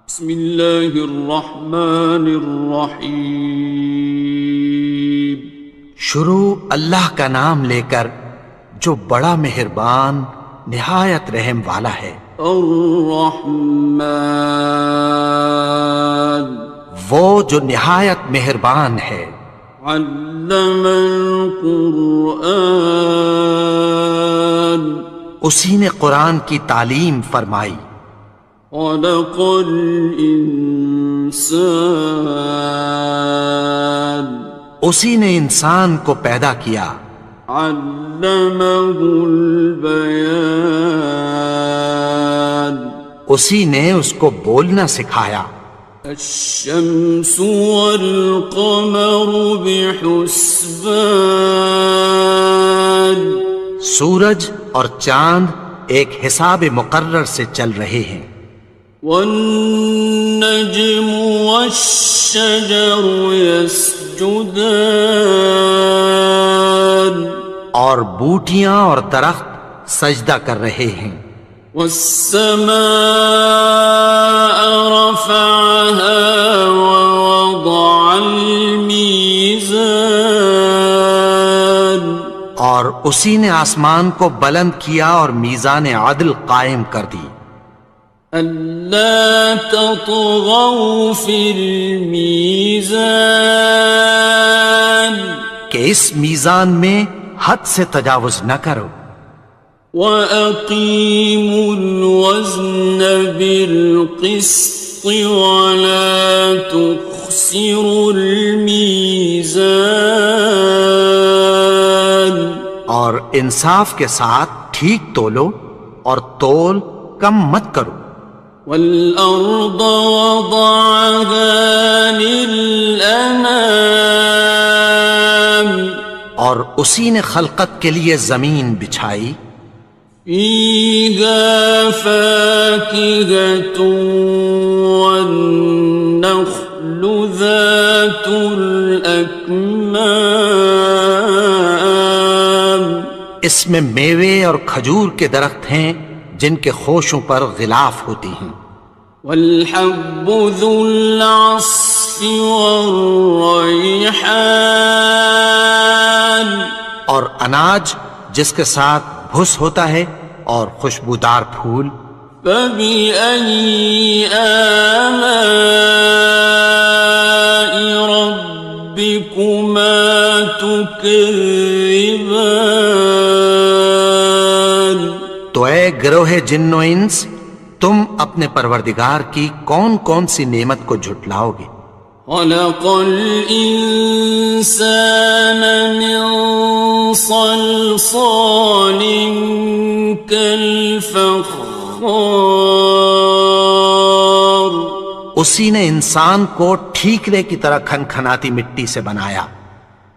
بسم اللہ الرحمن الرحیم۔ شروع اللہ کا نام لے کر جو بڑا مہربان نہایت رحم والا ہے۔ الرحمن، وہ جو نہایت مہربان ہے۔ علم القرآن، اسی نے قرآن کی تعلیم فرمائی۔ خلق الانسان، اسی نے انسان کو پیدا کیا۔ علمہ البیان، اسی نے اس کو بولنا سکھایا۔ الشمس والقمر بحسبان، سورج اور چاند ایک حساب مقرر سے چل رہے ہیں۔ والنجم والشجر يسجدان، اور بوٹیاں اور درخت سجدہ کر رہے ہیں۔ والسماء رفعها ووضع الميزان، اور اسی نے آسمان کو بلند کیا اور میزان عدل قائم کر دی۔ ألا تطغوا في الميزان، کہ اس میزان میں حد سے تجاوز نہ کرو۔ وَأَقِيمُوا الْوَزْنَ بِالْقِسْطِ وَلَا تُخْسِرُوا الْمِيزَانَ، اور انصاف کے ساتھ ٹھیک تولو اور تول کم مت کرو۔ وَالْأَرْضَ وَضَعَهَا لِلْأَنَامِ، اور اسی نے خلقت کے لیے زمین بچھائی۔ فِيهَا فَاكِهَةٌ وَالنَّخْلُ ذَاتُ الْأَكْمَامِ، اس میں میوے اور کھجور کے درخت ہیں جن کے خوشوں پر غلاف ہوتی ہیں۔ وَالْحَبُّ ذُو الْعَصْفِ وَالرَّيْحَانِ، اور اناج جس کے ساتھ بھس ہوتا ہے اور خوشبودار پھول۔ فَبِأَيِّ آلَاءِ رَبِّكُمَا تُكَذِّبَانِ، تو اے گروہ جن و انس، تم اپنے پروردگار کی کون کون سی نعمت کو جھٹلاؤ گے؟ خَلَقَ الْإِنسَانَ مِنْ صَلْصَالٍ كَالْفَخَّارِ، اسی نے انسان کو ٹھیکرے کی طرح کھنکھناتی مٹی سے بنایا۔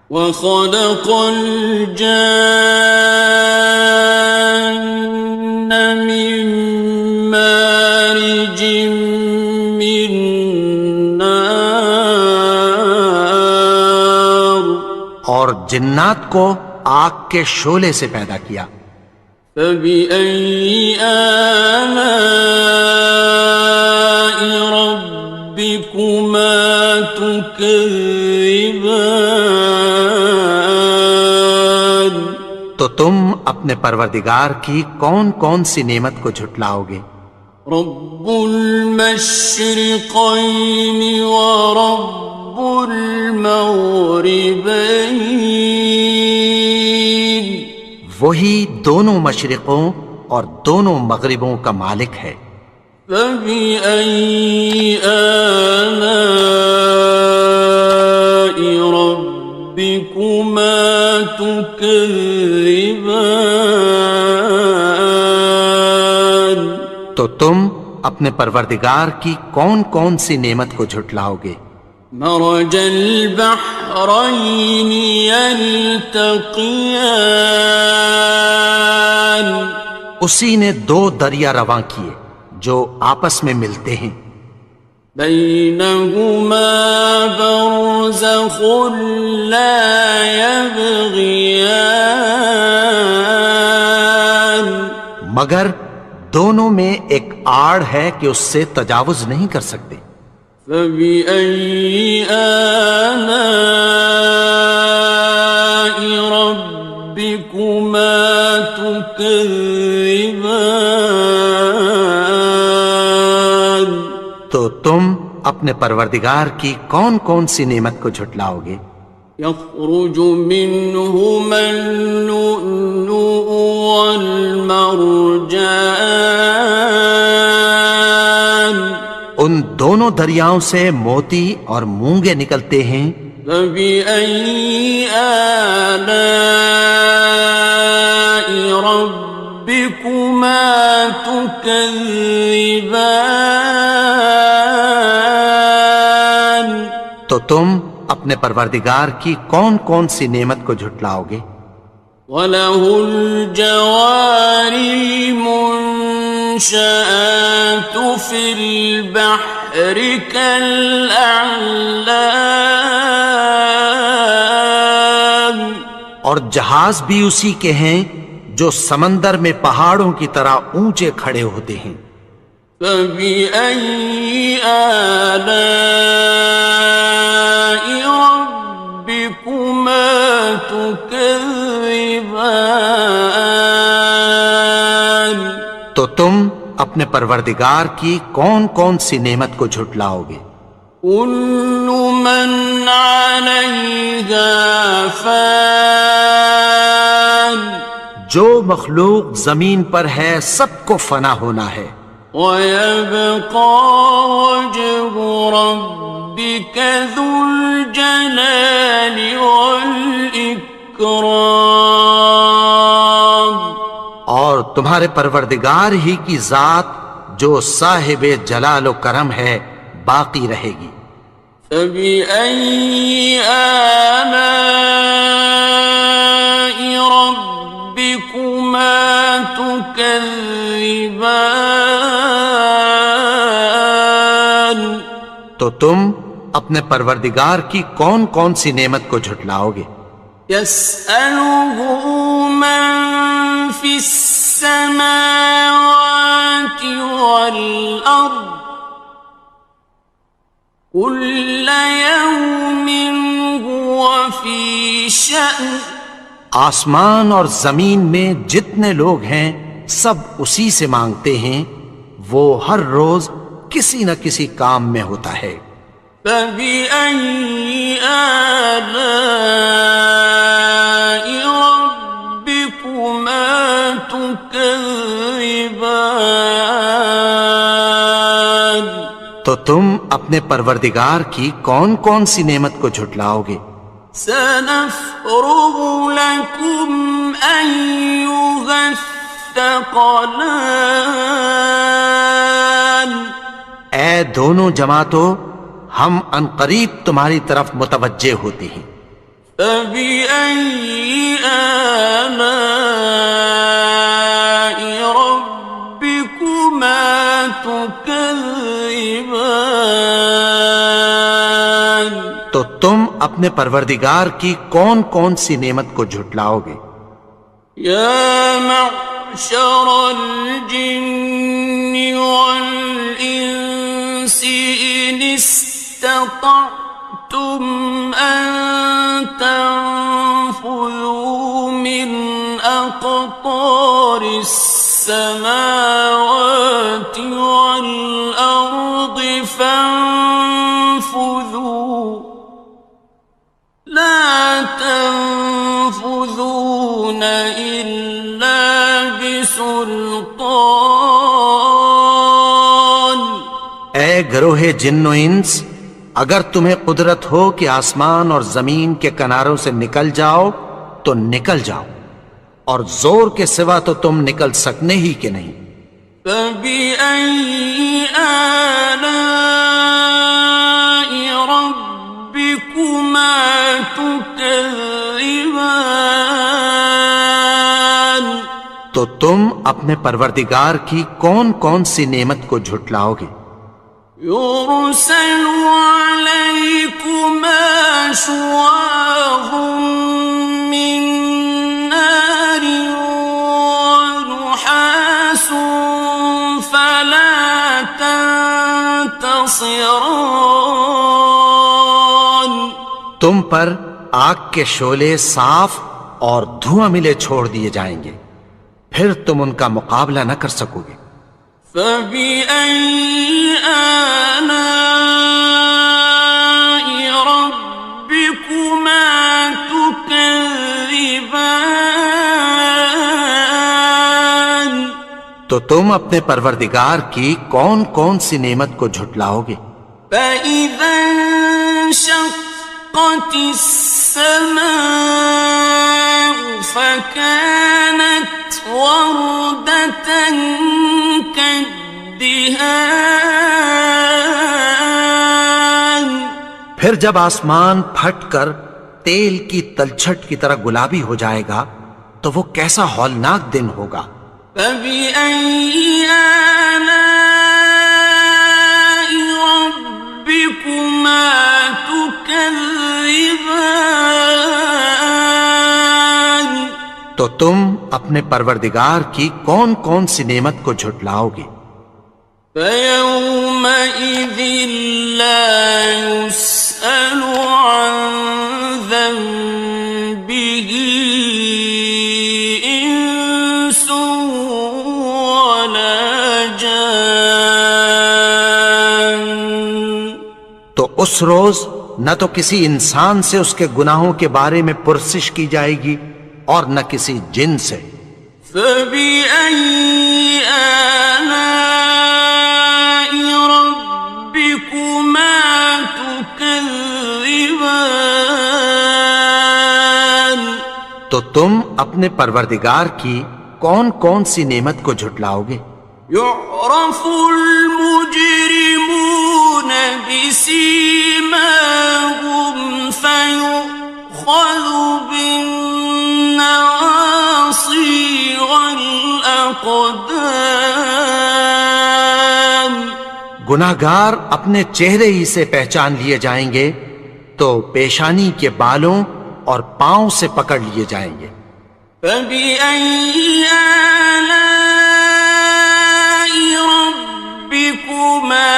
وَخَلَقَ الْجَانَّ مِن مَّارِجٍ مِّن نَّارٍ، اور جنات کو آگ کے شعلے سے پیدا کیا۔ فَبِأَيِّ آلَاءِ رَبِّكُمَا تُكَذِّبَانِ، تو تم اپنے پروردگار کی کون کون سی نعمت کو جھٹلاؤ گے؟ رب المشرقین ورب المغربین، وہی دونوں مشرقوں اور دونوں مغربوں کا مالک ہے۔ فَبِأَيِّ آلَاءِ رَبِّكُمَا تُكَذِّبَانِ، تو تم اپنے پروردگار کی کون کون سی نعمت کو جھٹلاؤ گے؟ مرج البحرین یلتقیان، اسی نے دو دریا رواں کیے جو آپس میں ملتے ہیں۔ بینہما برزخ لا یبغیان، مگر دونوں میں ایک آڑ ہے کہ اس سے تجاوز نہیں کر سکتے۔ فَبِأَيِّ آلَاءِ رَبِّكُمَا تُكَذِّبَانِ؟ تو تم اپنے پروردگار کی کون کون سی نعمت کو جھٹلاؤ گے؟ يخرج منهما اللؤلؤ والمرجان، ان دونوں دریاؤں سے موتی اور مونگے نکلتے ہیں۔ فبأي آلاء ربكما تكذبان؟ تو تم اپنے پروردگار کی کون کون سی نعمت کو جھٹلاؤ گے؟ وَلَهُ الْجَوَارِ الْمُنشَآتُ فِي الْبَحْرِ كَالْأَعْلَامِ، اور جہاز بھی اسی کے ہیں جو سمندر میں پہاڑوں کی طرح اونچے کھڑے ہوتے ہیں۔ فَبِأَيِّ آلَاءِ رَبِّكُمَا تُكَذِّبَانِ؟ تو تم اپنے پروردگار کی کون کون سی نعمت کو جھٹلاؤ گے؟ كُلُّ مَنْ عَلَيْهَا فَانٍ، جو مخلوق زمین پر ہے سب کو فنا ہونا ہے۔ وَيَبْقَى وَجْهُ رَبِّكَ ذُو الْجَلَالِ وَالْإِكْرَامِ، اور تمہارے پروردگار ہی کی ذات جو صاحب جلال و کرم ہے باقی رہے گی۔ فَبِأَيِّ آلَاءِ رَبِّكُمَا تُكَذِّبَانِ؟ تو تم اپنے پروردگار کی کون کون سی نعمت کو جھٹلاؤ گے؟ يَسْأَلُهُ مَن فِي السَّمَاوَاتِ وَالْأَرْضِ كُلَّ يَوْمٍ هُوَ فِي شَأْنٍ، آسمان اور زمین میں جتنے لوگ ہیں سب اسی سے مانگتے ہیں، وہ ہر روز کسی نہ کسی کام میں ہوتا ہے۔ فَبِأَيِّ آلَاءِ رَبِّكُمَا تُكَذِّبَانِ؟ تو تم اپنے پروردگار کی کون کون سی نعمت کو جھٹلاؤ گے؟ سَنَفْرُغُ لَكُمْ أَيُّهَ الثَّقَلَانِ، اے دونوں جماعتوں ہم عنقریب تمہاری طرف متوجہ ہوتے ہیں۔ فَبِأَيِّ آلَاءِ رَبِّكُمَا تُكَذِّبَانِ؟ تو تم اپنے پروردگار کی کون کون سی نعمت کو جھٹلاؤ گے؟ يَا مَعْشَرَ الْجِنِّ وَالْإِنسِ إِنِ اسْتَطَعْتُمْ أَن تَنفُذُوا مِنْ أَقْطَارِ السَّمَاوَاتِ وَالْأَرْضِ فَانفُذُوا لَا تَنفُذُونَ إِلَّا بِسُلْطَانٍ۔ اے گروہ جن و انس، اگر تمہیں قدرت ہو کہ آسمان اور زمین کے کناروں سے نکل جاؤ تو نکل جاؤ، اور زور کے سوا تو تم نکل سکنے ہی کہ نہیں۔ فَبِأَيِّ آلَاءِ رَبِّكُمَا تُكَذِّبَانِ؟ تو تم اپنے پروردگار کی کون کون سی نعمت کو جھٹلاؤ گے؟ يُرْسَلُ عَلَيْكُمَا شُوَاظٌ مِّن نَّارٍ وَنُحَاسٌ ينتصران تم پر آگ کے شعلے صاف اور دھواں ملے چھوڑ دیے جائیں گے، پھر تم ان کا مقابلہ نہ کر سکو گے۔ فبأي آلاء ربكما تكذبان تو تم اپنے پروردگار کی کون کون سی نعمت کو جھٹلاؤ گے؟ فإذا انشقت السماء فكانت وردة كالدهان پھر جب آسمان پھٹ کر تیل کی تلچھٹ کی طرح گلابی ہو جائے گا تو وہ کیسا ہولناک دن ہوگا۔ فبأي آلاء ربكما تكذبان تو تم اپنے پروردگار کی کون کون سی نعمت کو جھٹلاؤ گے؟ فيومئذ لا يسأل عن ذنبه إنس ولا جان تو اس روز نہ تو کسی انسان سے اس کے گناہوں کے بارے میں پرسش کی جائے گی اور نہ کسی جن سے۔ فبأي آلاء ربكما تكذبان تو تم اپنے پروردگار کی کون کون سی نعمت کو جھٹلاؤ گے؟ يعرف المجرمون بسيماهم فيؤخذ بالنواصي والأقدام گناہگار اپنے چہرے ہی سے پہچان لیے جائیں گے تو پیشانی کے بالوں اور پاؤں سے پکڑ لیے جائیں گے۔ فبأي آلاء ربكما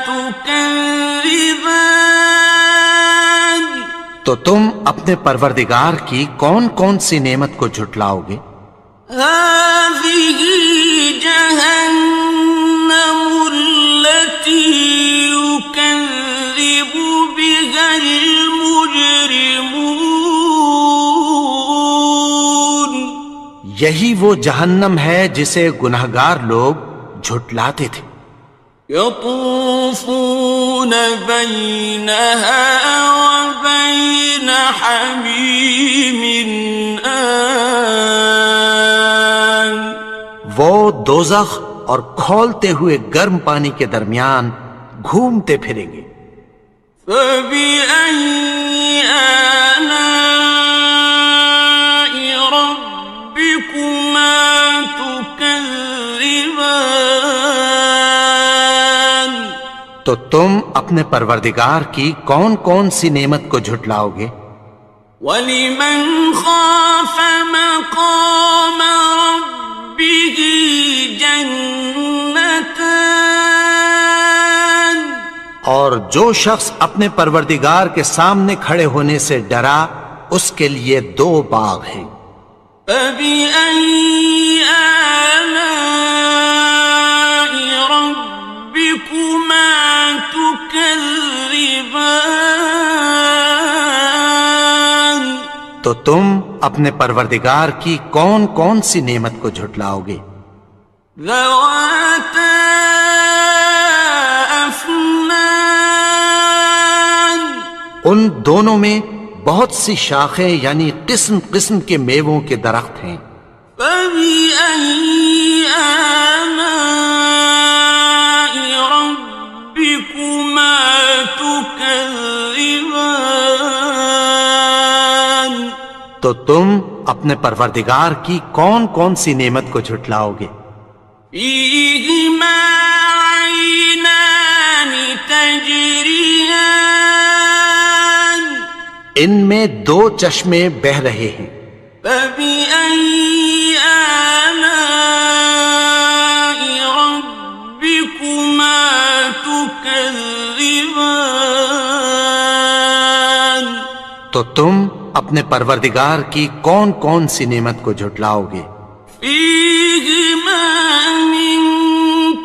تكذبان تو تم اپنے پروردگار کی کون کون سی نعمت کو جھٹلاؤ گے؟ هذه جهنم التي يكذب بها المجرمون یہی وہ جہنم ہے جسے گناہگار لوگ جھٹلاتے تھے۔ يطوفون بينها وبين حميم آن وہ دوزخ اور کھولتے ہوئے گرم پانی کے درمیان گھومتے پھریں گے۔ فبأي آلاء ربكما تكذبان تو تم اپنے پروردگار کی کون کون سی نعمت کو جھٹلاؤ گے؟ وَلِمَنْ خَافَ مَقَامَ رَبِّهِ جَنَّتَانِ اور جو شخص اپنے پروردگار کے سامنے کھڑے ہونے سے ڈرا اس کے لیے دو باغ ہیں۔ فَبِأَيِّ آلَاءِ رَبِّكُمَا تُكَذِّبَانِ تو تم اپنے پروردگار کی کون کون سی نعمت کو جھٹلاؤ گے؟ ذَوَاتَا أَفْنَانٍ ان دونوں میں بہت سی شاخیں یعنی قسم قسم کے میووں کے درخت ہیں۔ فَبِأَيِّ آلَاءِ رَبِّكُمَا تُكَذِّبَانِ تو تم اپنے پروردگار کی کون کون سی نعمت کو جھٹلاؤ گے؟ فِيهِمَا عَيْنَانِ تَجْرِيَانِ ان میں دو چشمے بہہ رہے ہیں۔ فَبِأَيِّ آلَاءِ رَبِّكُمَا تُكَذِّبَانِ تكذبان تو تم اپنے پروردگار کی کون کون سی نعمت کو جھٹلاؤ گے؟ فيهما من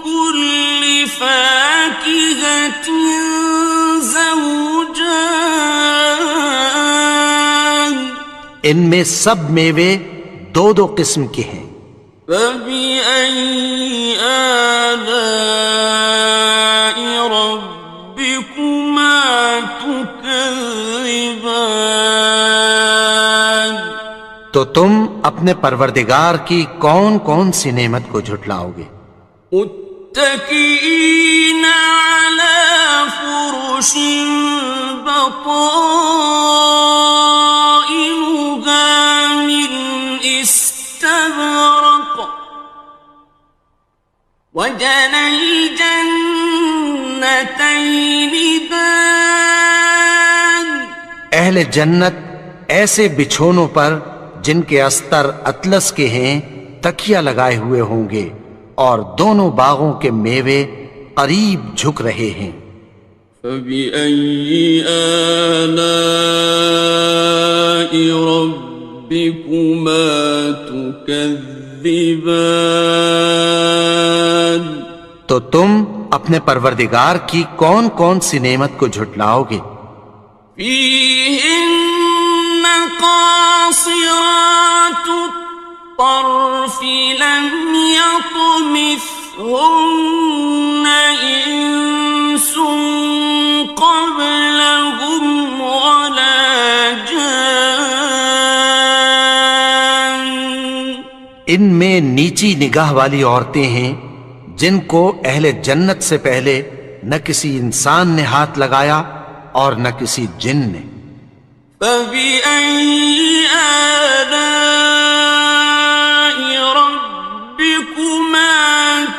كل فاكهة زوجان ان میں سب میوے دو دو قسم کے ہیں۔ فبأي آلاء ربكما تكذبان تو تم اپنے پروردگار کی کون کون سی نعمت کو جھٹلاؤ گے؟ متكئين على فرش بطائنها من استبرق وجنى الجنتين دان اہل جنت ایسے بچھونوں پر جن کے استر اطلس کے ہیں تکیہ لگائے ہوئے ہوں گے، اور دونوں باغوں کے میوے قریب جھک رہے ہیں۔ فبأي آلاء ربكما تكذبان تو تم اپنے پروردگار کی کون کون سی نعمت کو جھٹلاؤ گے؟ فيهن قاصرات الطرف لم يطمثهن إنس قبلهم ولا جان ان میں نیچی نگاہ والی عورتیں ہیں جن کو اہل جنت سے پہلے نہ کسی انسان نے ہاتھ لگایا اور نہ کسی جن نے۔ فبأي آلاء ربكما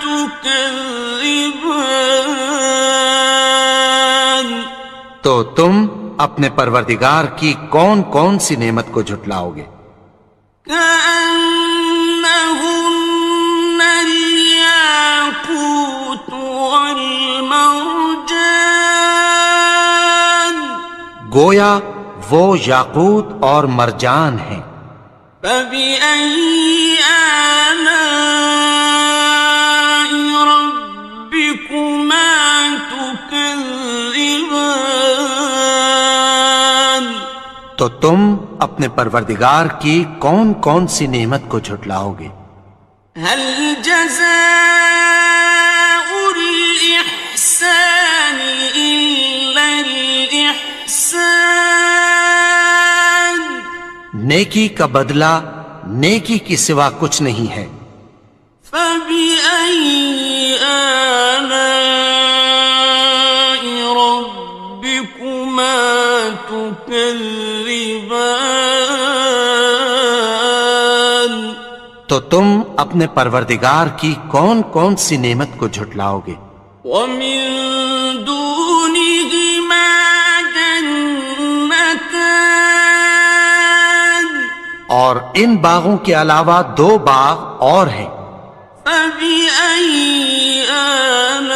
تكذبان تو تم اپنے پروردگار کی کون کون سی نعمت کو جھٹلاؤ گے؟ كأنهن الياقوت والمرجان گویا وہ یاقوت اور مرجان ہیں۔ فبأي آلاء ربكما تكذبان تو تم اپنے پروردگار کی کون کون سی نعمت کو جھٹلاؤ گے؟ هل جزاء الإحسان إلا الإحسان نیکی کا بدلہ نیکی کی سوا کچھ نہیں ہے۔ فبأي آلاء ربكما تكذبان تو تم اپنے پروردگار کی کون کون سی نعمت کو جھٹلاؤ گے؟ ومن دونهما جنتان اور ان باغوں کے علاوہ دو باغ اور ہیں۔ فبأي آلاء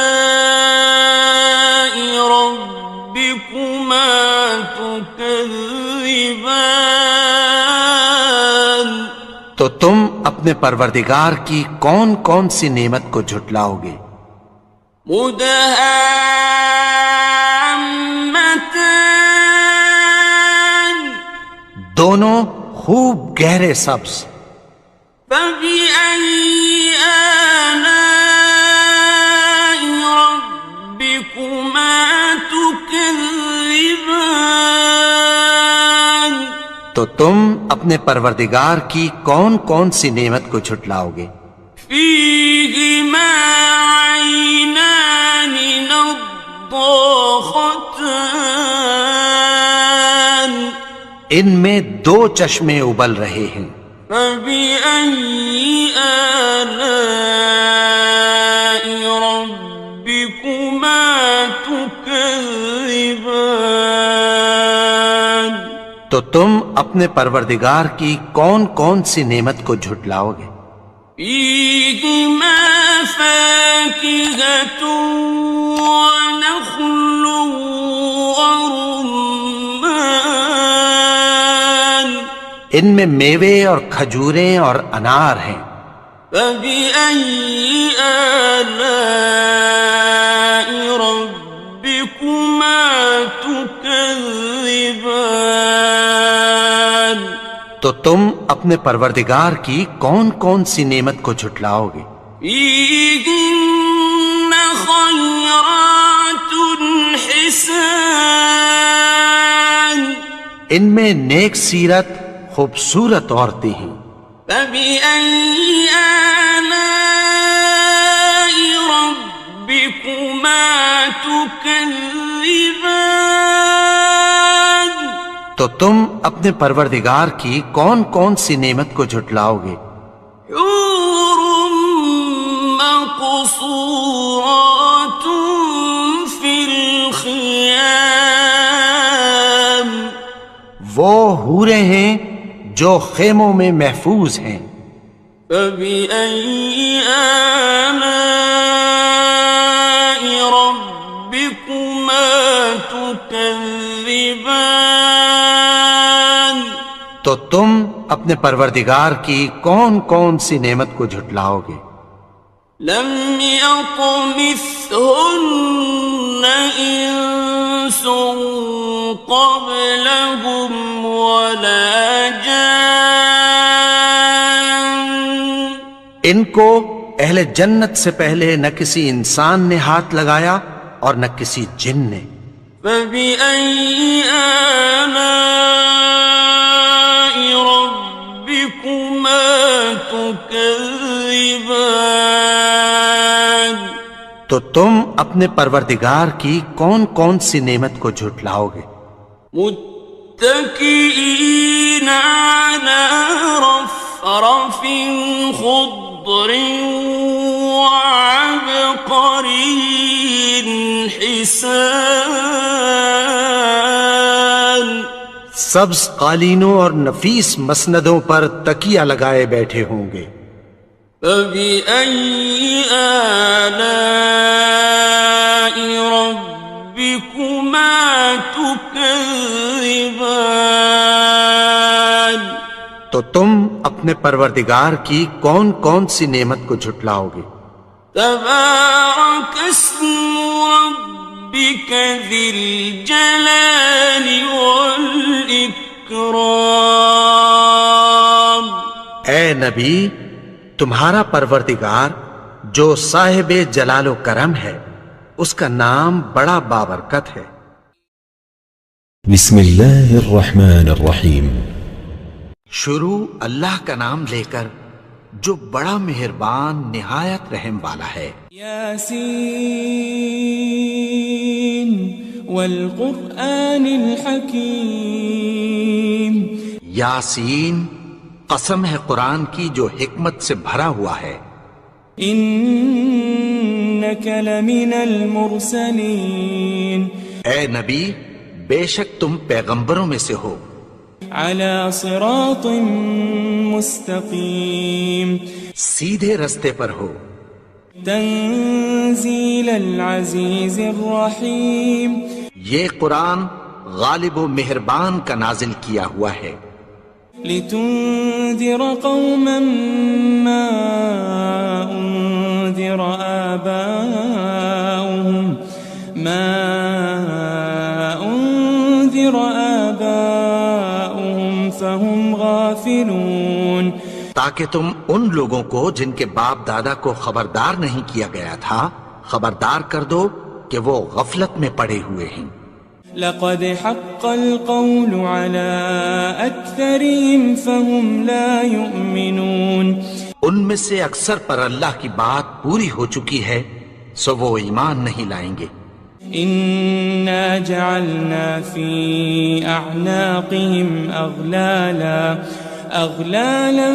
ربكما تكذبان تو تم اپنے پروردگار کی کون کون سی نعمت کو جھٹلاؤ گے؟ مدهامتان دونوں خوب گہرے سبز۔ فبأي آلاء ربكما تكذبان تو تم اپنے پروردگار کی کون کون سی نعمت کو جھٹلاؤ گے؟ فيهما عينان نضاختان ان میں دو چشمے ابل رہے ہیں۔ فبأي آلاء ربكما تكذبان تو تم اپنے پروردگار کی کون کون سی نعمت کو جھٹلاؤ گے؟ فيهما فاكهة ونخل ورمان ان میں میوے اور کھجوریں اور انار ہیں. فبأي آلاء ربكما تكذبان تو تم اپنے پروردگار کی کون کون سی نعمت کو جھٹلاؤ گے؟ فيهن خيرات حسان ان میں نیک سیرت خوبصورت عورتیں ہیں. فبأي آلاء ربكما تكذبان تو تم اپنے پروردگار کی کون کون سی نعمت کو جھٹلاؤ گے؟ حور مقصورات في الخيام وہ حوریں ہیں جو خیموں میں محفوظ ہیں. فبأي آلاء ربكما تكذبان تو تم اپنے پروردگار کی کون کون سی نعمت کو جھٹلاؤ گے؟ لم يطمثهن إنس قبلهم ولا جان ان کو اہل جنت سے پہلے نہ کسی انسان نے ہاتھ لگایا اور نہ کسی جن نے. فبأي آلاء ربكما تكذبان تو تم اپنے پروردگار کی کون کون سی نعمت کو جھٹلاؤ گے؟ متكئين على رفرف خضر وعبقري حسان سبز قالینوں اور نفیس مسندوں پر تکیہ لگائے بیٹھے ہوں گے. فبأي آلاء ربكما تكذبان تو تم اپنے پروردگار کی کون کون سی نعمت کو جھٹلاؤ گے؟ تبارك اسم ربك ذي الجلال والإكرام اے نبی، تمہارا پروردگار جو صاحب جلال و کرم ہے اس کا نام بڑا بابرکت ہے. بسم اللہ الرحمن الرحیم. شروع اللہ کا نام لے کر جو بڑا مہربان نہایت رحم والا ہے. یاسین والقرآن الحکیم. یاسین، قسم ہے قرآن کی جو حکمت سے بھرا ہوا ہے. انک لمن المرسلین. اے نبی، بے شک تم پیغمبروں میں سے ہو. علی صراط مستقیم. سیدھے رستے پر ہو. تنزیل العزیز الرحیم. یہ قرآن غالب و مہربان کا نازل کیا ہوا ہے. لتنذر قوما ما انذر آباؤهم فهم غافلون. تاکہ تم ان لوگوں کو جن کے باپ دادا کو خبردار نہیں کیا گیا تھا خبردار کر دو کہ وہ غفلت میں پڑے ہوئے ہیں. لقد حق القول على أكثرهم فهم لا يؤمنون. ان میں سے اکثر پر اللہ کی بات پوری ہو چکی ہے سو وہ ایمان نہیں لائیں گے. إنا جعلنا في أعناقهم أغلالا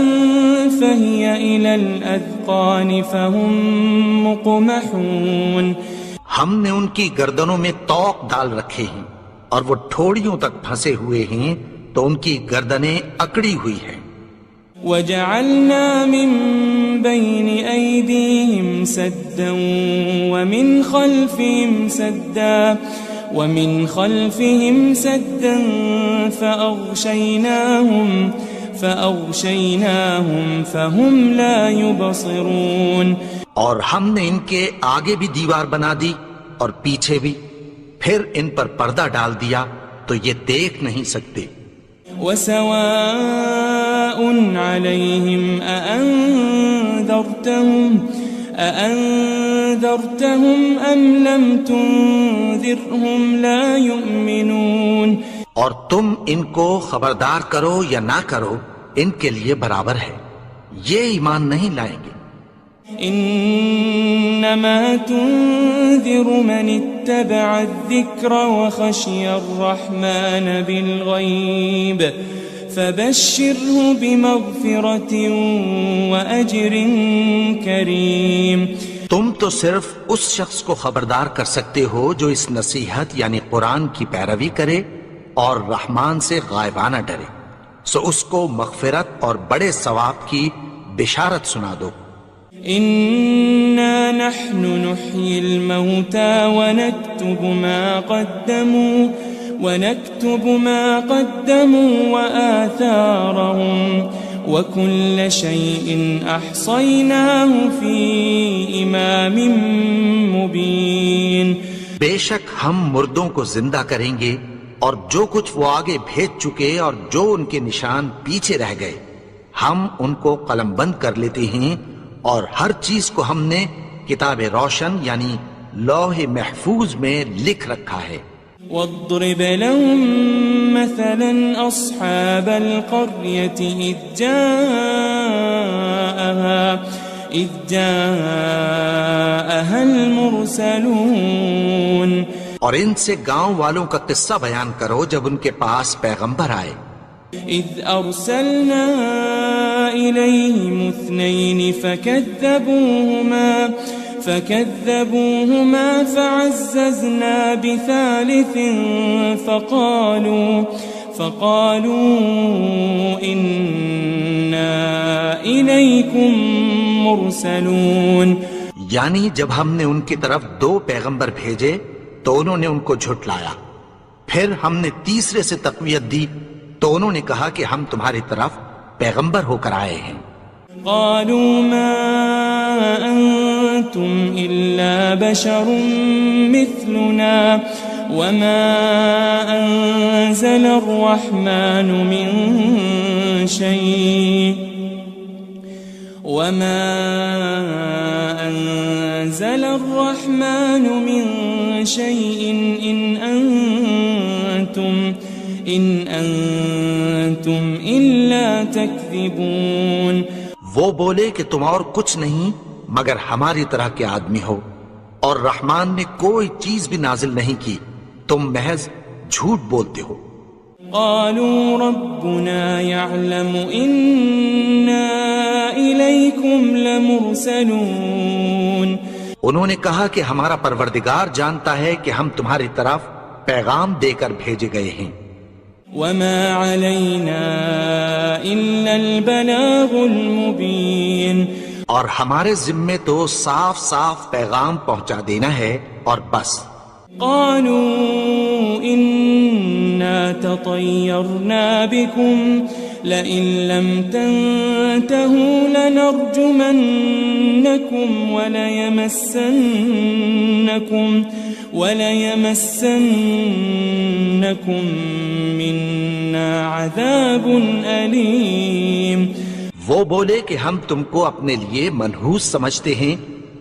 فهي إلى الأذقان فهم مقمحون. ہم نے ان کی گردنوں میں طوق ڈال رکھے ہیں اور وہ ٹھوڑیوں تک پھنسے ہوئے ہیں تو ان کی گردنیں اکڑی ہوئی ہیں. وجعلنا من بين أيديهم سدا ومن خلفهم سدا فأغشيناهم فهم لا يبصرون. اور ہم نے ان کے آگے بھی دیوار بنا دی اور پیچھے بھی، پھر ان پر پردہ ڈال دیا تو یہ دیکھ نہیں سکتے. وسواء عليهم أأنذرتهم أم لم تنذرهم لا يؤمنون. اور تم ان کو خبردار کرو یا نہ کرو، ان کے لیے برابر ہے، یہ ایمان نہیں لائیں گے. انما تنذر من اتبع الذکر وخشی الرحمن بالغیب فبشره بمغفرة واجر کریم. تم تو صرف اس شخص کو خبردار کر سکتے ہو جو اس نصیحت یعنی قرآن کی پیروی کرے اور رحمان سے غائبانہ ڈرے، سو اس کو مغفرت اور بڑے ثواب کی بشارت سنا دو. إنا نحن نحيي الموتى ونكتب ما قدموا وآثارهم وكل شيء أحصيناه في إمام مبين. بے شک ہم مردوں کو زندہ کریں گے اور جو کچھ وہ آگے بھیج چکے اور جو ان کے نشان پیچھے رہ گئے ہم ان کو قلم بند کر لیتے ہیں، اور ہر چیز کو ہم نے کتاب روشن یعنی لوح محفوظ میں لکھ رکھا ہے. واضرب لهم مثلا أصحاب القرية إذ جاءها المرسلون. اور ان سے گاؤں والوں کا قصہ بیان کرو جب ان کے پاس پیغمبر آئے. إذ أرسلنا إليهم 2 فكذبوهما فعززنا بثالث فقالوا إنا إليكم مرسلون. یعنی جب ہم نے ان کی طرف 2 پیغمبر بھیجے تو انہوں نے ان کو جھٹلایا، پھر ہم نے تیسرے سے تقویت دی تو انہوں نے کہا کہ ہم تمہاری طرف پیغمبر ہو کر آئے ہیں. قالوا ما أنتم إلا بشر مثلنا وما أنزل الرحمن من شيء إن أنتم إلا تكذبون. وہ بولے کہ تم اور کچھ نہیں مگر ہماری طرح کے آدمی ہو، اور رحمان نے کوئی چیز بھی نازل نہیں کی، تم محض جھوٹ بولتے ہو. قالوا ربنا يعلم إنا إليكم لمرسلون. انہوں نے کہا کہ ہمارا پروردگار جانتا ہے کہ ہم تمہاری طرف پیغام دے کر بھیجے گئے ہیں. وما علينا إلا البلاغ المبين. اور ہمارے ذمے تو صاف صاف پیغام پہنچا دینا ہے اور بس. قالوا إنا تطيرنا بكم لئن لم تنتهوا لنرجمنكم وليمسنكم منا عذاب أليم. وہ بولے کہ ہم تم کو اپنے لیے منحوس سمجھتے ہیں،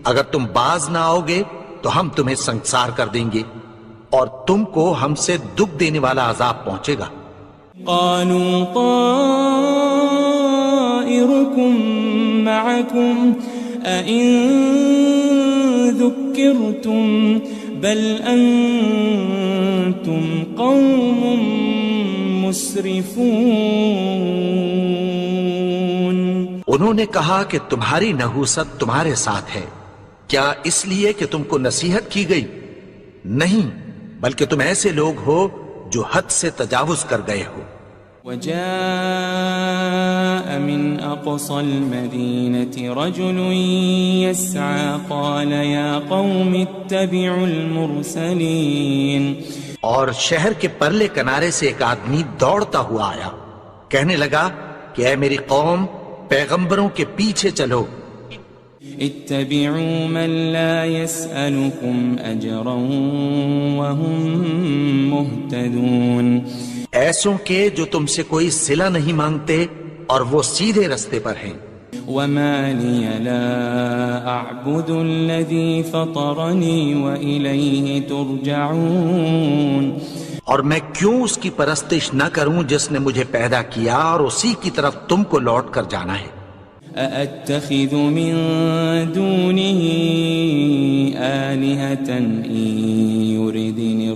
اگر تم باز نہ آؤ گے تو ہم تمہیں سنسار کر دیں گے اور تم کو ہم سے دکھ دینے والا عذاب پہنچے گا. قالوا طائركم معكم أئن ذكرتم بل أنتم قوم مسرفون. انہوں نے کہا کہ تمہاری نحوست تمہارے ساتھ ہے، کیا اس لیے کہ تم کو نصیحت کی گئی؟ نہیں، بلکہ تم ایسے لوگ ہو جو حد سے تجاوز کر گئے ہو. وجاء من أقصى المدينة رجل يسعى قال يا قوم اتبعوا المرسلين. اور شہر کے پرلے کنارے سے ایک آدمی دوڑتا ہوا آیا، کہنے لگا کہ اے میری قوم، پیغمبروں کے پیچھے چلو. اتبعوا من لا يسألكم أجرا وهم مهتدون. ایسوں کے جو تم سے کوئی صلہ نہیں مانگتے اور وہ سیدھے رستے پر ہیں. وما لي لا أعبد الذي فطرني وإليه ترجعون. اور میں کیوں اس کی پرستش نہ کروں جس نے مجھے پیدا کیا اور اسی کی طرف تم کو لوٹ کر جانا ہے. أأتخذ من دونه آلهة إن يردني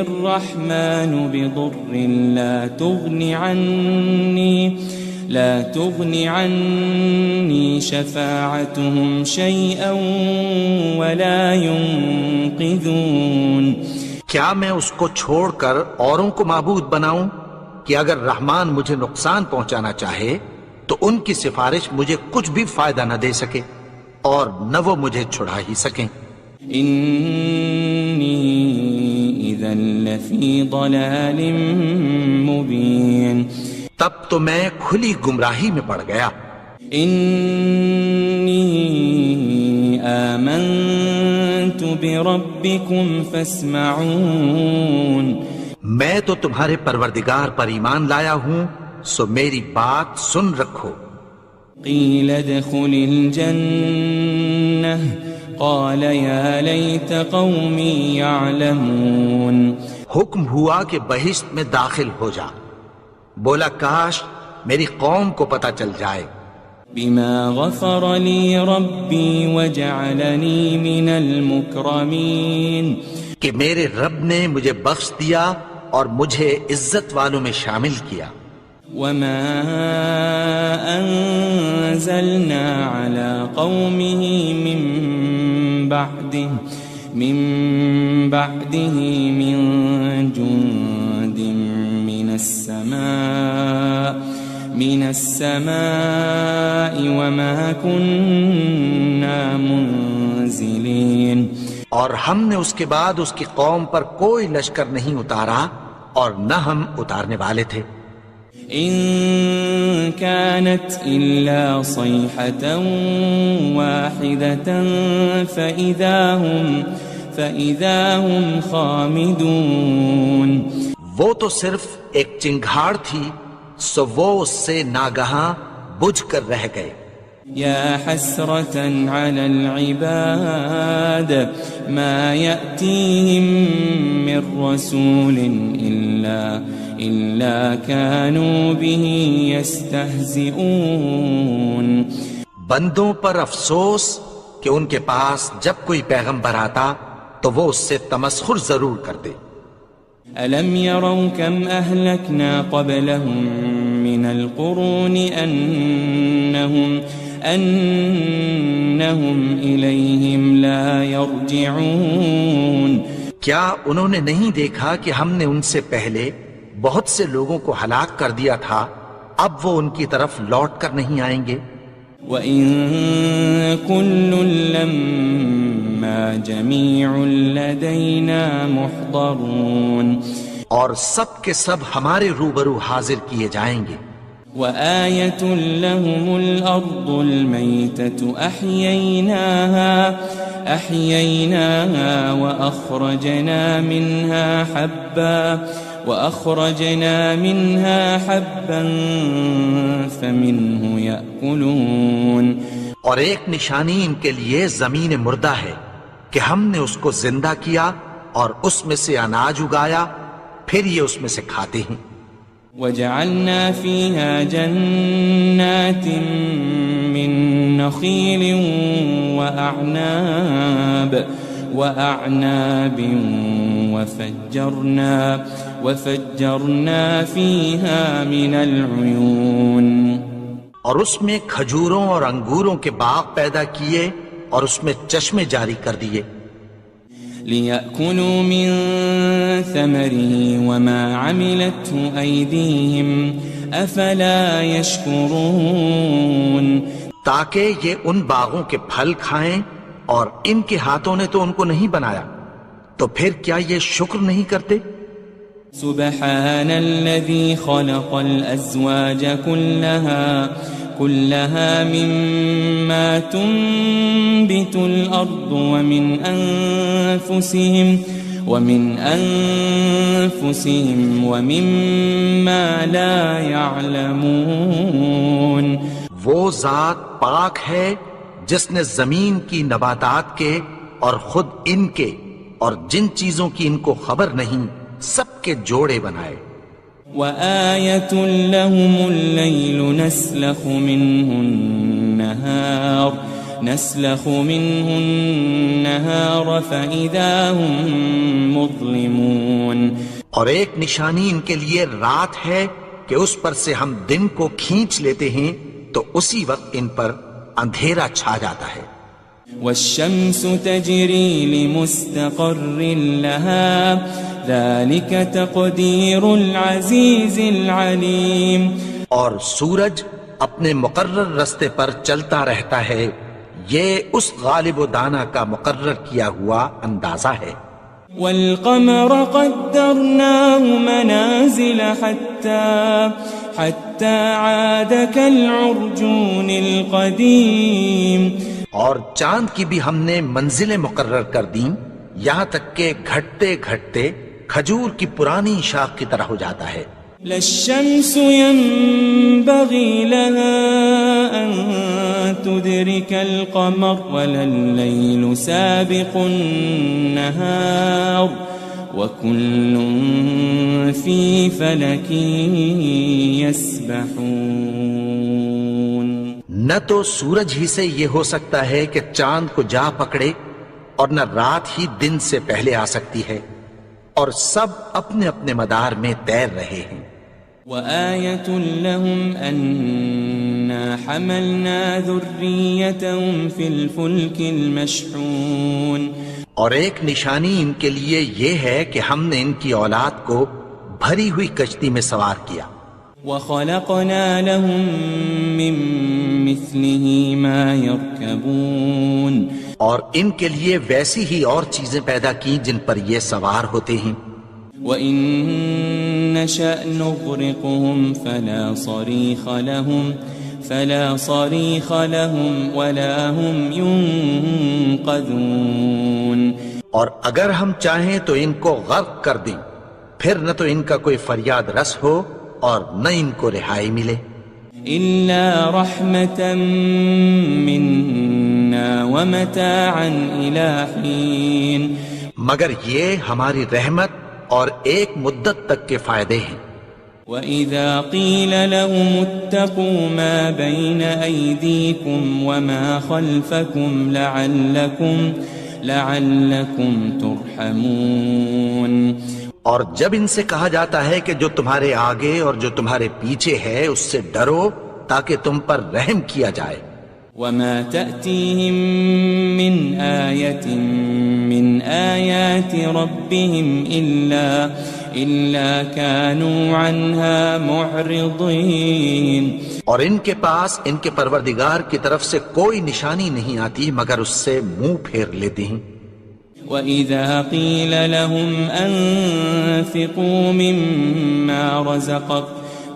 الرحمن بضر لا تغن عني شفاعتهم شيئا ولا ينقذون. کیا میں اس کو چھوڑ کر اوروں کو معبود بناؤں کہ اگر رحمان مجھے نقصان پہنچانا چاہے تو ان کی سفارش مجھے کچھ بھی فائدہ نہ دے سکے اور نہ وہ مجھے چھڑا ہی سکیں. إني إذا لفي ضلال مبين. تب تو میں کھلی گمراہی میں پڑ گیا. إني آمنت بربكم فاسمعون. میں تو تمہارے پروردگار پر ایمان لایا ہوں، سو میری بات سن رکھو. قيل ادخل الجنة قال يا ليت قومي يعلمون. حکم ہوا کہ بہشت میں داخل ہو جا. بولا کاش میری قوم کو پتہ چل جائے. بما غفر لي ربي وجعلني من المكرمين. کہ میرے رب نے مجھے بخش دیا اور مجھے عزت والوں میں شامل کیا. وما أنزلنا على قومه من بعده من جند من السماء وما كنا منزلين. اور ہم نے اس کے بعد اس کی قوم پر کوئی لشکر نہیں اتارا اور نہ ہم اتارنے والے تھے. إن كانت إلا صيحة واحدة فإذا هم خامدون. وہ تو صرف ایک چنگھاڑ تھی، سو وہ اس سے ناگہاں بجھ کر رہ گئے. يا حسرة على العباد ما يأتيهم من رسول إلا كانوا به يستهزئون. بندوں پر افسوس کہ ان کے پاس جب کوئی پیغمبر آتا تو وہ اس سے تمسخر ضرور کرتے. ألم يروا كم أهلكنا قبلهم من القرون أنهم إليهم لا يرجعون. کیا انہوں نے نہیں دیکھا کہ ہم نے ان سے پہلے بہت سے لوگوں کو ہلاک کر دیا تھا، اب وہ ان کی طرف لوٹ کر نہیں آئیں گے. وَإِن كُلٌّ لَمَّا جَمِيعٌ لَدَيْنَا مُحْضَرُونَ. اور سب کے سب ہمارے روبرو حاضر کیے جائیں گے. وآية لهم الأرض الميتة أحييناها وأخرجنا منها حبا فمنه يأكلون. اور ایک نشانی ان کے لیے زمین مردہ ہے کہ ہم نے اس کو زندہ کیا اور اس میں سے اناج اگایا، پھر یہ اس میں سے کھاتے ہیں. وجعلنا فيها جنات من نخيل وأعناب وفجرنا فيها من العيون. اور اس میں کھجوروں اور انگوروں کے باغ پیدا کیے اور اس میں چشمے جاری کر دیے. ليأكلوا من ثمره وما عملته أيديهم أفلا يشكرون تاکہ یہ ان باغوں کے پھل کھائیں اور ان کے ہاتھوں نے تو ان کو نہیں بنایا، تو پھر کیا یہ شکر نہیں کرتے؟ سبحان الذي خلق الأزواج كلها مما تنبت الأرض ومن أنفسهم ومما لا يعلمون وہ ذات پاک ہے جس نے زمین کی نباتات کے اور خود ان کے اور جن چیزوں کی ان کو خبر نہیں سب کے جوڑے بنائے۔ وآية لهم الليل نسلخ منه النهار فإذا هم مظلمون اور ایک نشانی ان کے لیے رات ہے کہ اس پر سے ہم دن کو کھینچ لیتے ہیں تو اسی وقت ان پر اندھیرا چھا جاتا ہے۔ والشمس تجري لمستقر لها ذلك تقدير العزيز العليم اور سورج اپنے مقرر رستے پر چلتا رہتا ہے، یہ اس غالب و دانا کا مقرر کیا ہوا اندازہ ہے۔ والقمر قدرناه منازل حتى عاد كالعرجون القديم اور چاند کی بھی ہم نے منزلیں مقرر کر دیں یہاں تک کہ گھٹتے گھٹتے کھجور کی پرانی شاخ کی طرح ہو جاتا ہے۔ للشمس ينبغي لها أن تدرك القمر ولا الليل سابق النهار وكل في فلك يسبحون نہ تو سورج ہی سے یہ ہو سکتا ہے کہ چاند کو جا پکڑے اور نہ رات ہی دن سے پہلے آ سکتی ہے، اور سب اپنے اپنے مدار میں تیر رہے ہیں۔ وآية لهم أنا حملنا ذريتهم في الفلك المشحون اور ایک نشانی ان کے لیے یہ ہے کہ ہم نے ان کی اولاد کو بھری ہوئی کشتی میں سوار کیا۔ وخلقنا لهم من مثله ما يركبون اور ان کے لیے ویسی ہی اور چیزیں پیدا کی جن پر یہ سوار ہوتے ہیں۔ وَإِن نَّشَأْ نُغْرِقْهُمْ فَلَا صَرِيخَ لَهُمْ وَلَا هُمْ يُنقَذُونَ اور اگر ہم چاہیں تو ان کو غرق کر دیں، پھر نہ تو ان کا کوئی فریاد رس ہو اور نہ ان کو رہائی ملے۔ إِلَّا رَحْمَةً مِّنَّا وَمَتَاعًا إِلَى حِينٍ مگر یہ ہماری رحمت اور ایک مدت تک کے فائدے ہیں۔ وَإِذَا قِيلَ لَهُمُ اتَّقُوا مَا بَيْنَ أَيْدِيكُمْ وَمَا خَلْفَكُمْ لَعَلَّكُمْ تُرْحَمُونَ اور جب ان سے کہا جاتا ہے کہ جو تمہارے آگے اور جو تمہارے پیچھے ہے اس سے ڈرو تاکہ تم پر رحم کیا جائے۔ وَمَا تَأْتِيهِم مِّنْ آيَةٍ مِّنْ آيَاتِ رَبِّهِمْ إِلَّا كَانُوا عَنْهَا مُعْرِضِينَ اور ان کے پاس ان کے پروردگار کی طرف سے کوئی نشانی نہیں آتی مگر اس سے منہ پھیر لیتے ہیں۔ وَإِذَا قِيلَ لَهُمْ أَنفِقُوا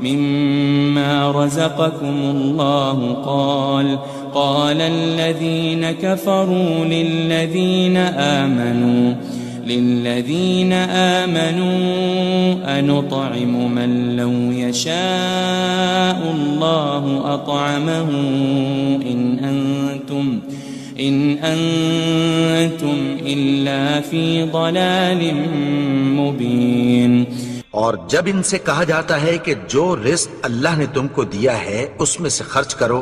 مِمَّا رَزَقَكُمُ اللَّهُ قَالَ الَّذِينَ كَفَرُوا لِلَّذِينَ آمَنُوا أَنُطْعِمُ مَن لَّوْ يَشَاءُ اللَّهُ أَطْعَمَهُ إِنْ أَنْتُمْ إِلَّا فِي ضَلَالٍ مُبِينٍ اور جب ان سے کہا جاتا ہے کہ جو رزق اللہ نے تم کو دیا ہے اس میں سے خرچ کرو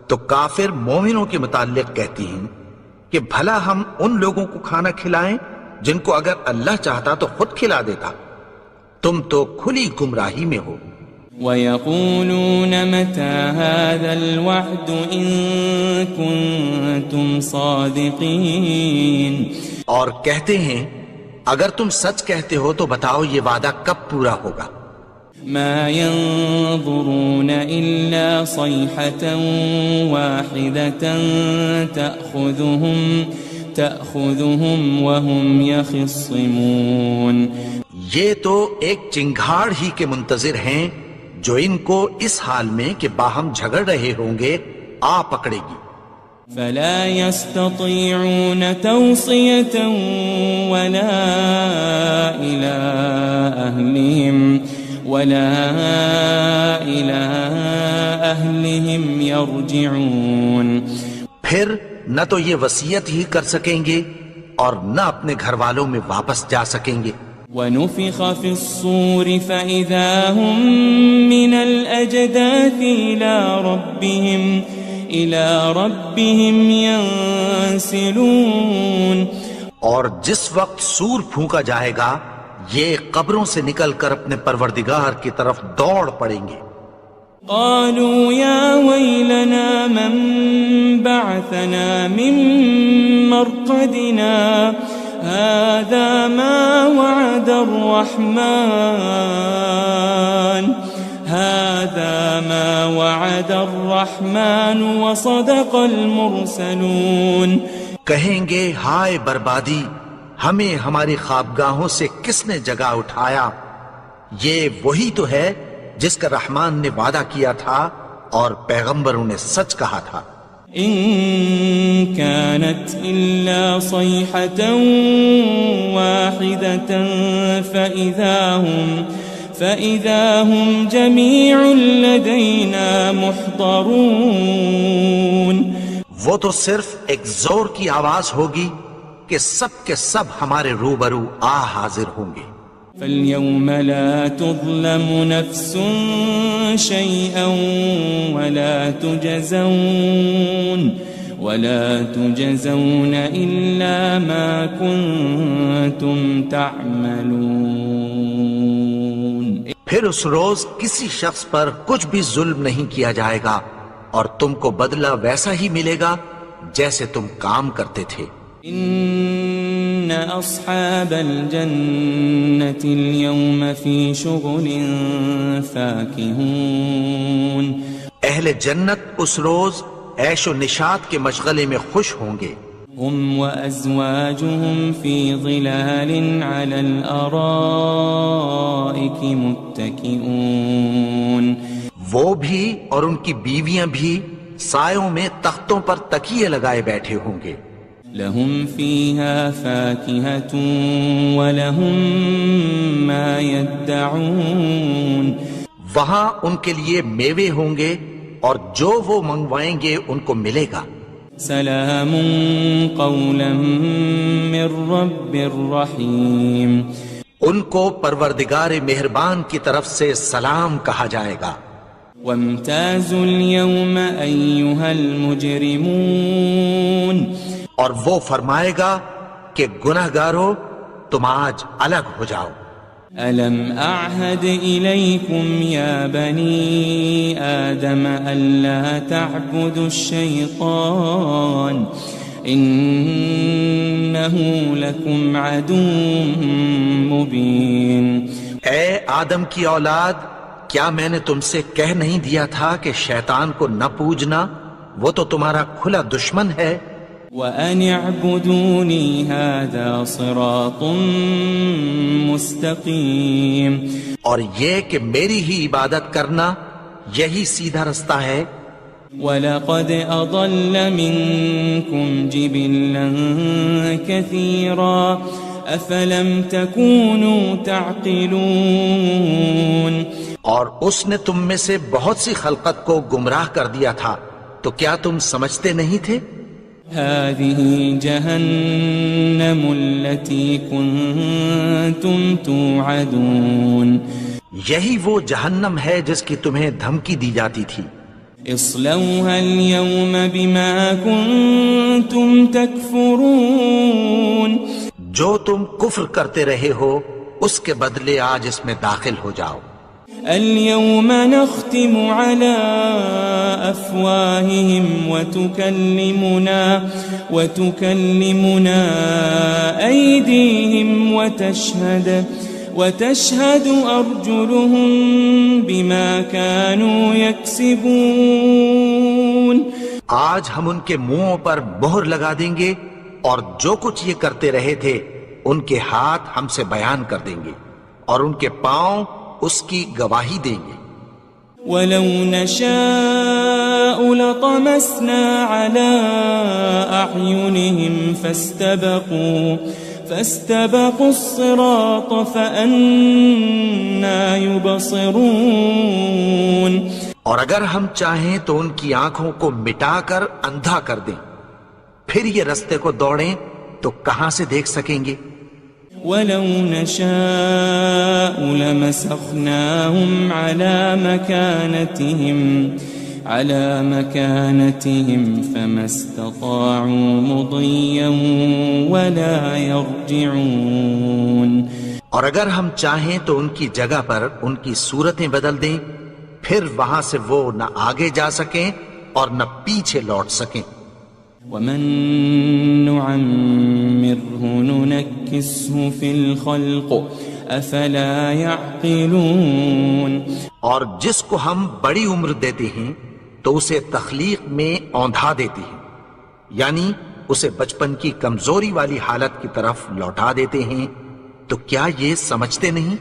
تو کافر مومنوں کے متعلق کہتی ہیں کہ بھلا ہم ان لوگوں کو کھانا کھلائیں جن کو اگر اللہ چاہتا تو خود کھلا دیتا، تم تو کھلی گمراہی میں ہو۔ وَيَقُولُونَ مَتَى هَذَا الْوَعْدُ إِن كُنتُمْ صَادِقِينَ اور کہتے ہیں اگر تم سچ کہتے ہو تو بتاؤ یہ وعدہ کب پورا ہوگا؟ ما ينظرون إلا صيحة واحدة تأخذهم وهم يخصمون. یہ تو ایک چنگھاڑ ہی کے منتظر ہیں جو ان کو اس حال میں کہ باہم جھگڑ رہے ہوں گے آ پکڑے گی. فلا يستطيعون توصية ولا إلى أهلهم يرجعون. پھر نہ تو یہ وصیت ہی کر سکیں گے اور نہ اپنے گھر والوں میں واپس جا سکیں گے. ونفخ في الصور فإذا هم من الأجداث إلى ربهم ينسلون. اور جس وقت سور پھونکا جائے گا یہ قبروں سے نکل کر اپنے پروردگار کی طرف دوڑ پڑیں گے. قالوا يا ويلنا من بعثنا من مرقدنا هذا ما وعد الرحمن وصدق المرسلون. کہیں گے ہائے بربادی، ہمیں ہماری خوابگاہوں سے کس نے جگا اٹھایا؟ یہ وہی تو ہے جس کا رحمان نے وعدہ کیا تھا اور پیغمبروں نے سچ کہا تھا. ان كانت الا صيحة واحدة فإذا هم جميع لدينا محضرون. وہ تو صرف ایک زور کی آواز ہوگی کہ سب کے سب ہمارے روبرو آ حاضر ہوں گے. فاليوم لا تظلم نفس شيئا ولا تجزون إلا ما كنتم تعملون. پھر اس روز کسی شخص پر کچھ بھی ظلم نہیں کیا جائے گا اور تم کو بدلہ ویسا ہی ملے گا جیسے تم کام کرتے تھے. ان اصحاب الجنة اليوم في شغل فاكهون. اہل جنت اس روز عیش و نشاط کے مشغلے میں خوش ہوں گے. هم وازواجهم في ظلال على الارائك متكئون. وہ بھی اور ان کی بیویاں بھی سایوں میں تختوں پر تکیے لگائے بیٹھے ہوں گے. لهم فيها فاكهة ولهم ما يدعون. وہاں ان کے لیے میوے ہوں گے اور جو وہ منگوائیں گے ان کو ملے گا. سلام قولا من رب رحیم. ان کو پروردگار مہربان کی طرف سے سلام کہا جائے گا. وامتازوا اليوم أيها المجرمون. اور وہ فرمائے گا کہ گناہگارو تم آج الگ ہو جاؤ. ألم أعهد إليكم يا بني آدم ألا تعبدوا الشيطان إنه لكم عدو مبين. اے آدم کی اولاد، کیا میں نے تم سے کہہ نہیں دیا تھا کہ شیطان کو نہ پوجنا، وہ تو تمہارا کھلا دشمن ہے. وَأَنِ اعْبُدُونِي هَذَا صِرَاطٌ مُسْتَقِيمٌ. اور یہ کہ میری ہی عبادت کرنا یہی سیدھا رستہ ہے. وَلَقَدْ أَضَلَّ مِنْكُمْ جِبِلًّا كَثِيرًا أَفَلَمْ تَكُونُوا تَعْقِلُونَ. اور اس نے تم میں سے بہت سی خلقت کو گمراہ کر دیا تھا، تو کیا تم سمجھتے نہیں تھے؟ هذه جهنم التي كنتم توعدون. یہی وہ جہنم ہے جس کی تمہیں دھمکی دی جاتی تھی. اصلوها اليوم بما كنتم تكفرون. جو تم کفر کرتے رہے ہو اس کے بدلے آج اس میں داخل ہو جاؤ. اليوم نختم على أفواههم وتكلمنا أيديهم وتشهد أرجلهم بما كانوا يكسبون. آج ہم ان کے منہوں پر مہر لگا دیں گے اور جو کچھ یہ کرتے رہے تھے ان کے ہاتھ ہم سے بیان کر دیں گے اور ان کے پاؤں اس کی گواہی دیں گے. وَلَوْ نَشَاءُ لَطَمَسْنَا عَلَىٰ أَعْيُنِهِمْ فَاسْتَبَقُوا الصِّرَاطَ فَأَنَّىٰ يُبْصِرُونَ. اور اگر ہم چاہیں تو ان کی آنکھوں کو مٹا کر اندھا کر دیں، پھر یہ رستے کو دوڑیں تو کہاں سے دیکھ سکیں گے. وَلَوْ نَشَاءُ لَمَسَخْنَاهُمْ عَلَىٰ مَكَانَتِهِمْ فَمَا اسْتَطَاعُوا مُضِيًّا وَلَا يَرْجِعُونَ. اور اگر ہم چاہیں تو ان کی جگہ پر ان کی صورتیں بدل دیں، پھر وہاں سے وہ نہ آگے جا سکیں اور نہ پیچھے لوٹ سکیں. وَمَن نُعَمِّرْهُ نُنَكِّسْهُ فِي الْخَلْقِ أَفَلَا يَعْقِلُونَ. اور جس کو ہم بڑی عمر دیتے ہیں تو اسے تخلیق میں اوندھا دیتے ہیں، یعنی اسے بچپن کی کمزوری والی حالت کی طرف لوٹا دیتے ہیں. تو کیا یہ سمجھتے نہیں؟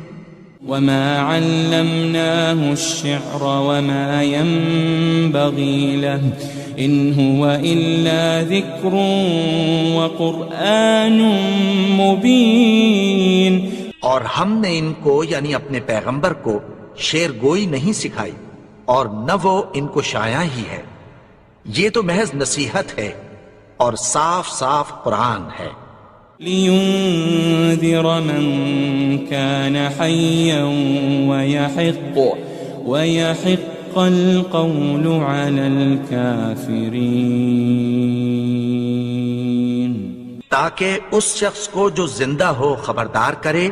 وَمَا عَلَّمْنَاهُ الشِّعْرَ وَمَا يَنبَغِي لَهُ إِنْ هُوَ إِلَّا ذِكْرٌ وَقُرْآنٌ مُبِينٌ. اور ہم نے ان کو یعنی اپنے پیغمبر کو شعر گوئی نہیں سکھائی اور نہ وہ ان کو شایع ہی ہے، یہ تو محض نصیحت ہے اور صاف صاف قرآن ہے. لِيُنذِرَ مَن كَانَ حَيًّا وَيَحِقَّ الْقَوْلُ عَلَى الْكَافِرِينَ. تاکہ اس شخص کو جو زندہ ہو خبردار کرے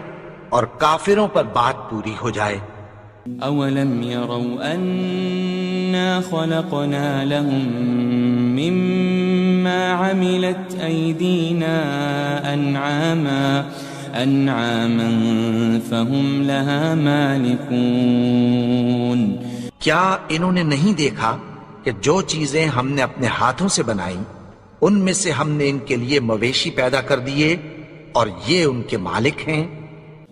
اور کافروں پر بات پوری ہو جائے. أَوَلَمْ يَرَوْا أَنَّا خَلَقْنَا لَهُم مِّمَّا عَمِلَتْ أَيْدِينَا أَنْعَامًا فَهُمْ لَهَا مَالِكُونَ. کیا انہوں نے نہیں دیکھا کہ جو چیزیں ہم نے اپنے ہاتھوں سے بنائیں ان میں سے ہم نے ان کے لیے مویشی پیدا کر دیے اور یہ ان کے مالک ہیں.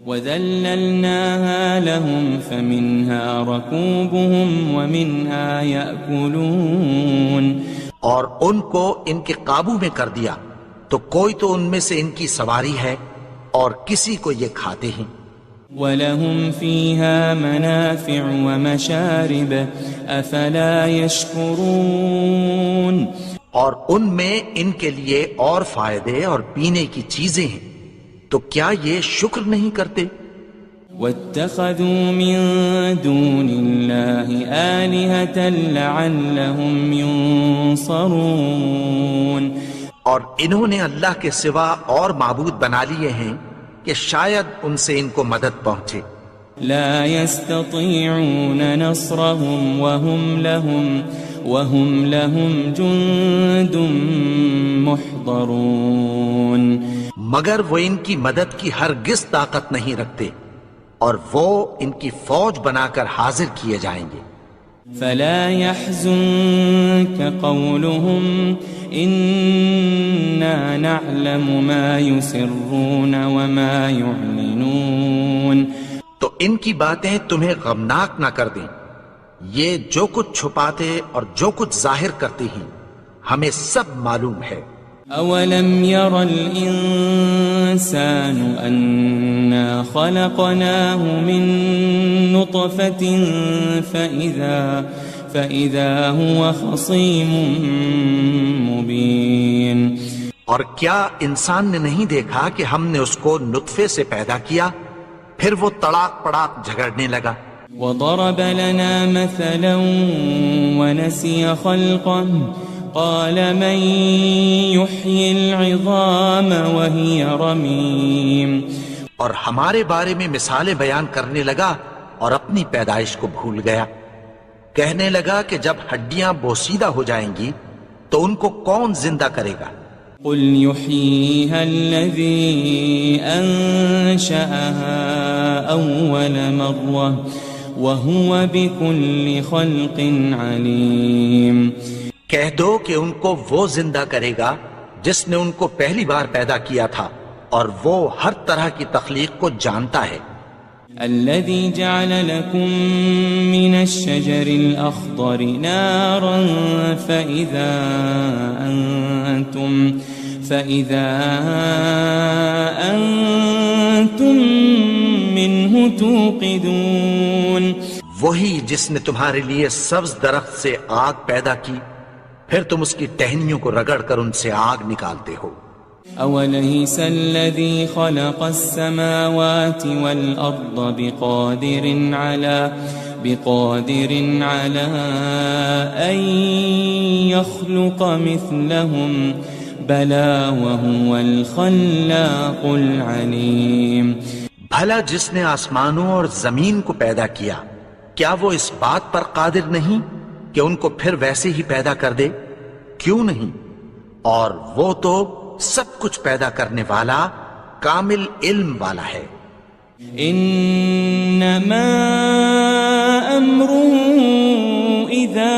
وَذَلَّلْنَاهَا لَهُمْ فَمِنْهَا رَكُوبُهُمْ وَمِنْهَا يَأْكُلُونَ. اور ان کو ان کے قابو میں کر دیا تو کوئی تو ان میں سے ان کی سواری ہے اور کسی کو یہ کھاتے ہیں. وَلَهُمْ فِيهَا مَنَافِعُ وَمَشَارِبُ أَفَلَا يَشْكُرُونَ. اور ان میں ان کے لیے اور فائدے اور پینے کی چیزیں ہیں، تو کیا یہ شکر نہیں کرتے؟ وَاتَّخَذُوا مِن دُونِ اللَّهِ آلِهَةً لَعَلَّهُمْ يُنصَرُونَ. اور انہوں نے اللہ کے سوا اور معبود بنا لیے ہیں کہ شاید ان سے ان کو مدد پہنچے. لا يستطيعون نصرهم وهم لهم جند محضرون. مگر وہ ان کی مدد کی ہرگز طاقت نہیں رکھتے اور وہ ان کی فوج بنا کر حاضر کیے جائیں گے. فلا يحزنك قولهم إنا نعلم ما يسرون وما يعلنون. تو ان کی باتیں تمہیں غمناک نہ کر دیں، یہ جو کچھ چھپاتے اور جو کچھ ظاہر کرتے ہیں ہمیں سب معلوم ہے. أولم ير الإنسان أنا خلقناه من نطفة فإذا هو خصيم مبين. اور کیا انسان نے نہیں دیکھا کہ ہم نے اس کو نطفے سے پیدا کیا پھر وہ تڑاک پڑاک جھگڑنے لگا. وضرب لنا مثلا ونسي خلقه قال من يحيي العظام وهي رميم. اور ہمارے بارے میں مثالیں بیان کرنے لگا اور اپنی پیدائش کو بھول گیا. کہنے لگا کہ جب ہڈیاں بوسیدہ ہو جائیں گی تو ان کو کون زندہ کرے گا قل يحييها الذي أنشأها أول مرة وهو بكل خلق عليم. کہہ دو کہ ان کو وہ زندہ کرے گا جس نے ان کو پہلی بار پیدا کیا تھا اور وہ ہر طرح کی تخلیق کو جانتا ہے. الذي جعل لكم من الشجر الأخضر نارا فإذا أنتم منه توقدون. وہی جس نے تمہارے لیے سبز درخت سے آگ پیدا کی پھر تم اس کی ٹہنیوں کو رگڑ کر ان سے آگ نکالتے ہو. أوليس الذي خلق السماوات والأرض بقادر على أن يخلق مثلهم بلى وهو الخلاق العليم. بھلا جس نے آسمانوں اور زمین کو پیدا کیا کیا وہ اس بات پر قادر نہیں کہ ان کو پھر ویسے ہی پیدا کر دے؟ کیوں نہیں؟ اور وہ تو سب کچھ پیدا کرنے والا کامل علم والا ہے. انما امره اذا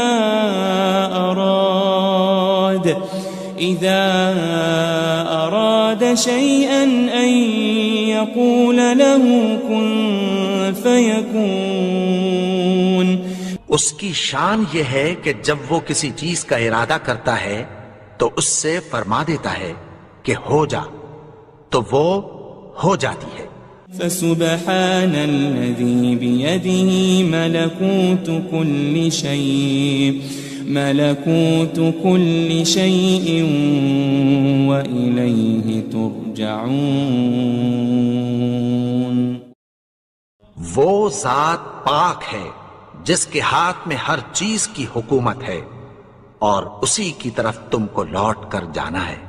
اراد شيئا ان يقول له كن فيكون. اس کی شان یہ ہے کہ جب وہ کسی چیز کا ارادہ کرتا ہے تو اس سے فرما دیتا ہے کہ ہو جا تو وہ ہو جاتی ہے. فسبحان الذي بيده ملكوت كل شيء وإليه ترجعون. وہ ذات پاک ہے جس کے ہاتھ میں ہر چیز کی حکومت ہے اور اسی کی طرف تم کو لوٹ کر جانا ہے.